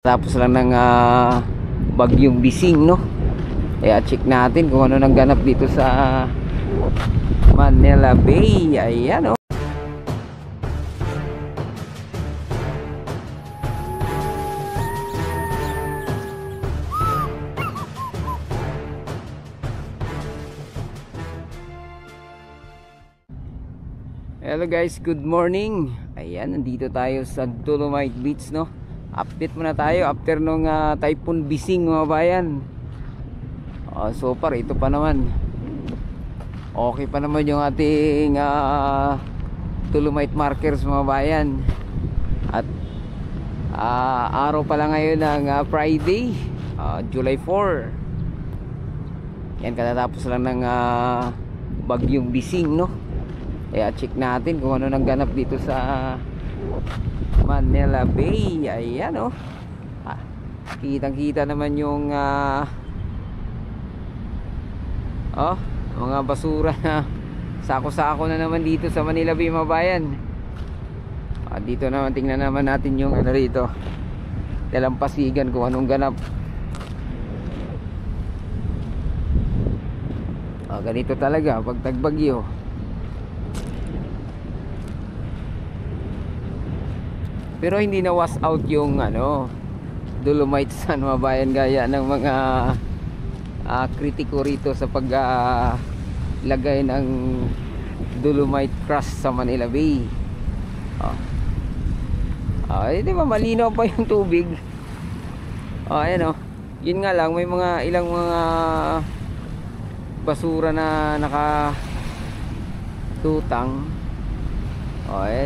Tapos lang ng bagyong Bising, no? Kaya check natin kung ano nang ganap dito sa Manila Bay. Ayan, no? Hello guys, good morning. Ayan, nandito tayo sa Dolomite Beach, no? Update muna tayo after nung Typhoon Bising, mga bayan. So far, ito pa naman. Okay pa naman yung ating Dolomite markers, mga bayan. At araw pa lang ngayon ng Friday, July 4. Yan, katatapos lang ng bagyong Bising, no? Kaya check natin kung ano nang ganap dito sa Manila Bay. Ayan, oh. Kitang kita naman yung mga basura na sako-sako na naman dito sa Manila Bay, mga bayan. Dito naman, tingnan naman natin yung ano rito, dalampasigan kung anong ganap. Ganito talaga pag tagbagyo. Pero hindi na wash out yung Dolomite Sand, mga bayan, gaya ng mga kritiko rito sa paglagay ng Dolomite Crush sa Manila Bay. Di ba malinaw pa yung tubig? Ayan, yun nga lang, may mga ilang mga basura na nakatutang.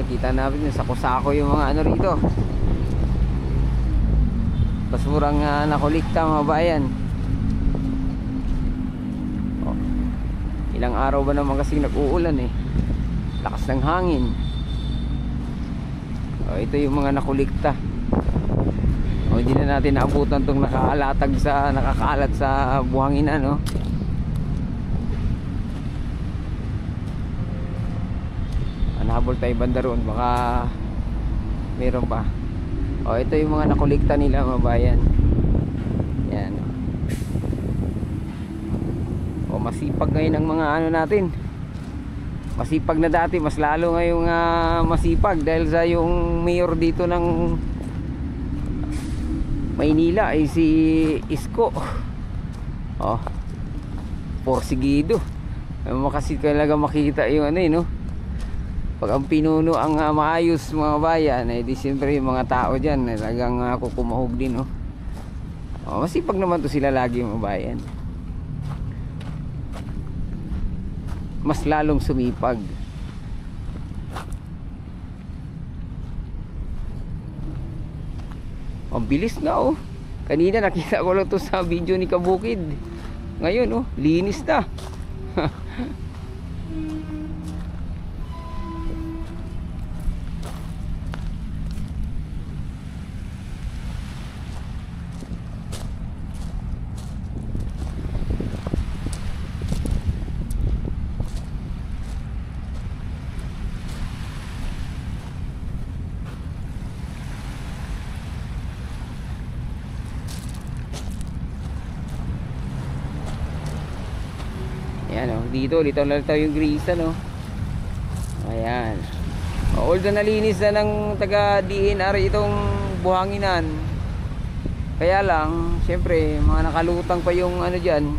Kita natin yung sako-sako yung mga ano rito, basurang nakulikta, mga bayan. Ilang araw ba naman kasi nag-uulan, lakas ng hangin. Ito yung mga nakulikta. Hindi na natin naabutan itong nakakaalat sa buhangin, Nahabol tayo banda roon, baka meron pa. Ito yung mga nakulikta nila, mga bayan. Yan. Masipag ngayon ang mga natin. Masipag na dati, mas lalo ngayong masipag dahil sa yung mayor dito ng Maynila ay si Isko. Porsigido. Kasi talaga makita yung pag ang pinuno ang maayos, mga bayan, di siyempre yung mga tao dyan talagang kukumahog din, masipag naman to sila lagi, mga bayan. Mas lalong sumipag. Ang bilis na, kanina nakita ko lang to sa video ni Kabukid. Ngayon, linis na. Ayan, dito litaw yung grease, ayan. Although nalinis na ng taga DNR itong buhanginan, kaya lang syempre mga nakalutang pa yung dyan,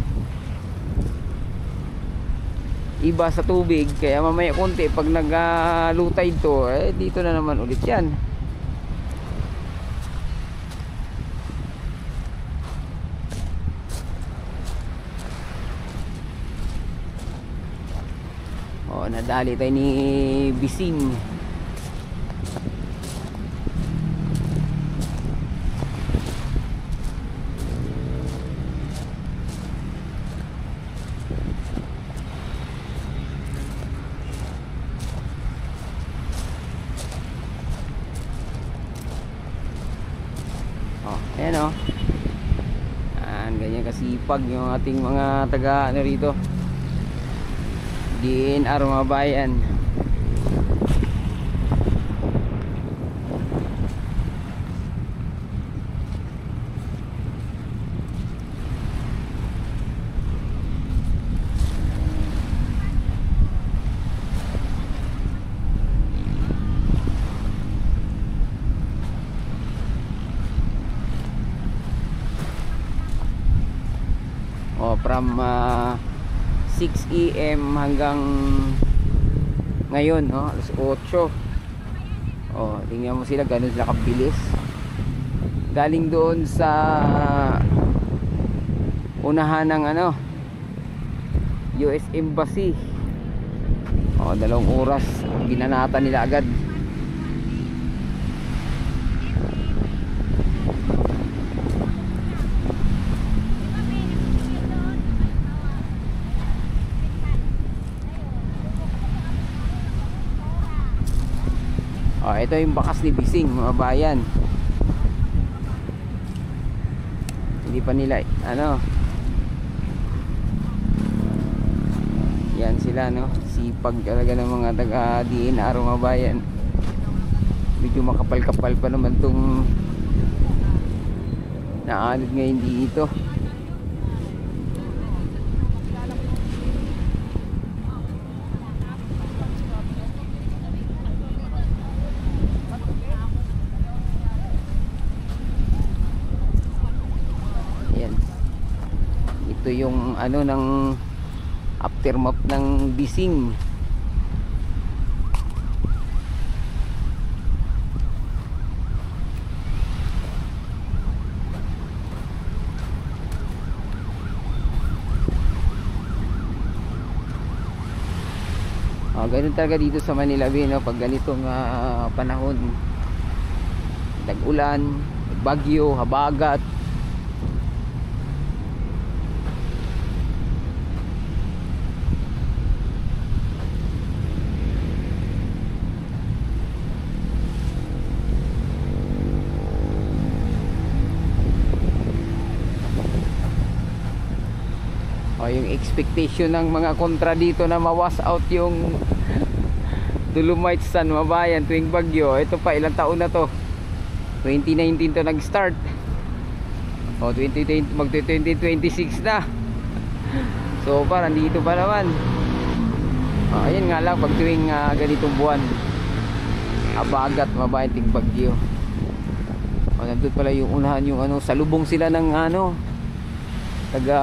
iba sa tubig. Kaya mamaya konti pag naglutay ito, dito na naman ulit yan. Nadali tayo ni Bising. Ayan, ganyan kasipag yung ating mga taga rito DNR, mga bayan. from 6 AM hanggang ngayon, alas 8. Tingnan mo sila, ganun sila kabilis. Galing doon sa unahan ng US Embassy. 2 oras, ginanata nila agad. Ito yung bakas ni Bising, mga bayan. Hindi pa nila yan sila, sipag talaga ng mga taga DNR, mga bayan. Medyo makapal-kapal pa naman tong naanod ngayon dito. Ito yung ng aftermath ng Bising. Ganun talaga dito sa Manila Bay, pag ganitong panahon, tag-ulan, bagyo, habagat. Yung expectation ng mga kontra dito na mawas out yung Dolomite Sun, mga bayan, tuwing bagyo. Ito pa, ilang taon na to, 2019 to nag-start. 2020, mag-2026 na. So parang dito pa naman. Ayun nga lang, pag tuwing ganitong buwan, abagat, mga bayan, ting bagyo. Nandun pala yung unahan, yung salubong sila ng taga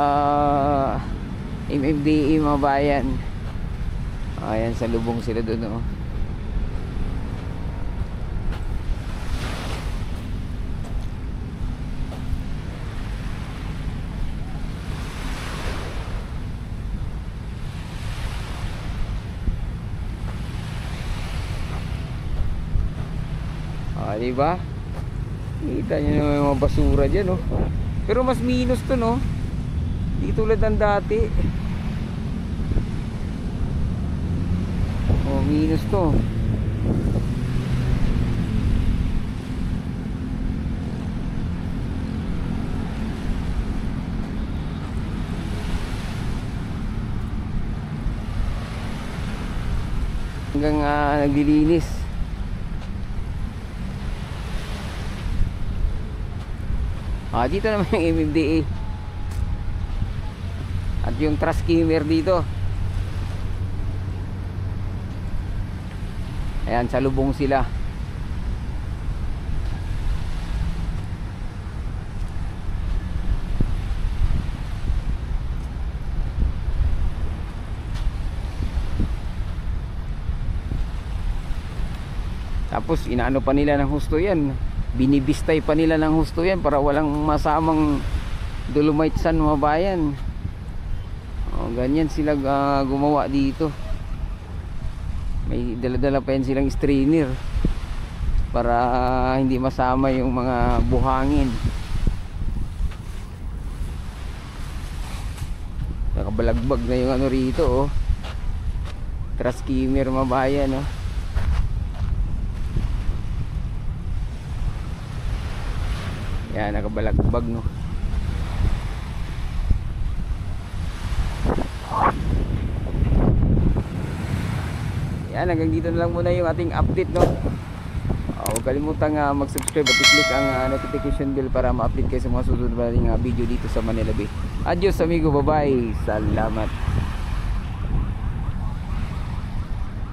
MMDA, mga bayan. Ayan, salubong sila doon. Diba? Kita nyo naman yung mga basura dyan, pero mas minus to, di tulad ng dati. Minus to. Hanggang naglilinis. Dito naman yung MMDA at yung trash skimmer dito. Ayan, salubong sila. Tapos inaano pa nila ng husto yan, binibistay pa nila ng husto yan para walang masamang Dolomite Sun, mga bayan. Ganyan sila gumawa dito. May dala-dala pa yan silang strainer para hindi masama yung mga buhangin. Nakabalagbag na yung rito, trash skimmer, mga bayan, yan, nakabalagbag, yan, hanggang dito na lang muna yung ating update, huwag kalimutang mag-subscribe at i-click ang notification bell para ma-update kayo sa mga susunod na video dito sa Manila Bay. Adios amigo, bye bye, salamat.